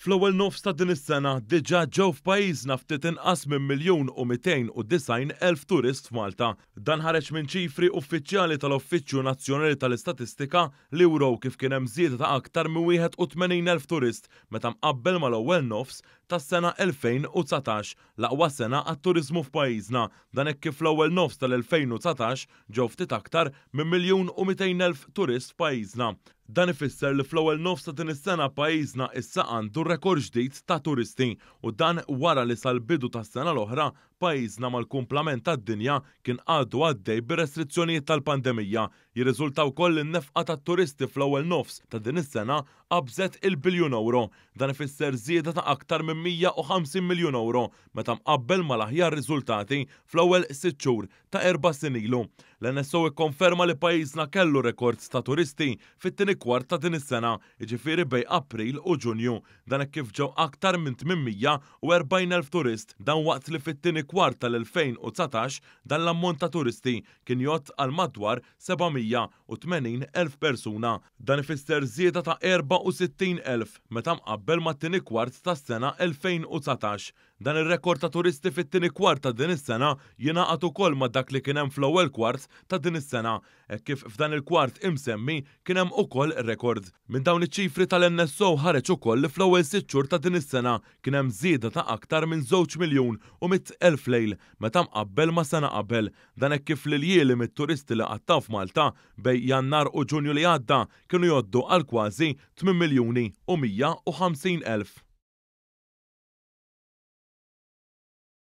Fl-ewwel nofs ta' din is-sena diġà ġew f'pajjiżna ftit inqas minn 1,290,000 turist f'Malta. Dan ħareġ minn ċifri uffiċjali tal-Uffiċċju Nazzjonali tal-Istatistika li wrew kif kien hemm żieda ta' aktar minn 81,000 turist meta mqabbel mal-ewwel nofs tas-sena 2019 l-aqwa sena għat-turiżmu f'pajjiżna. Dan hekk kif fl-ewwel nofs tal-2019 ġew ftit aktar minn 1,200,000 turist f'pajjiżna. Dan ifisser li fl-ewwel nofs ta' din is-sena pajjiżna issa għandu rekord ġdid ta' turisti u dan wara li sal-bidu tas-sena l-oħra pajjiżna mal-kumplament tad-dinja kien għadu għaddej bir-restrizzjonijiet tal-pandemija. Jirriżulta wkoll in-nefqa tat-turisti fl-ewwel nofs ta' din is-sena qabżet il-biljun euro. Dan ifisser żieda ta' aktar minn 150 miljun euro meta mqabbel mal-aħjar riżultati fl-ewwel 6 xhur ta' 4 snin ilu. L-NSO ikkonferma li pajjiżna kellu rekords ta' turisti fit-tieni kwart ta' din is-sena, jiġifieri bejn April u Ġunju. Dan hekk kif ġew aktar minn 840,000 turist. Dan waqt li fit-tieni kwart tal-2019 dan l-ammont ta' turisti kien jgħod għal madwar 780,000 persuna. Dan ifisser żieda ta' 64,000 meta mqabbel mat-tieni kwart tas-sena 2019. Dan ir-rekord ta' turisti fit-tieni kwart ta' din is-sena jingħaqad ukoll ma' dak li kien hemm fl-ewwel kwart ta' din is-sena, hekk kif f'dan il-kwart imsemmi kien hemm ukoll rekord. Minn dawn iċ-ċifri tal-NSO ħareġ ukoll li fl-ewwel 6 xhur ta' din is-sena kien hemm żieda ta' aktar minn 2,100,000 lejl meta mqabbel ma' sena qabel. Dan hekk kif l-jiem mit-turisti li qattaw f'Malta bejn Jannar u Ġunju li għadda kienu jgħoddu għal kważi 8,150,000.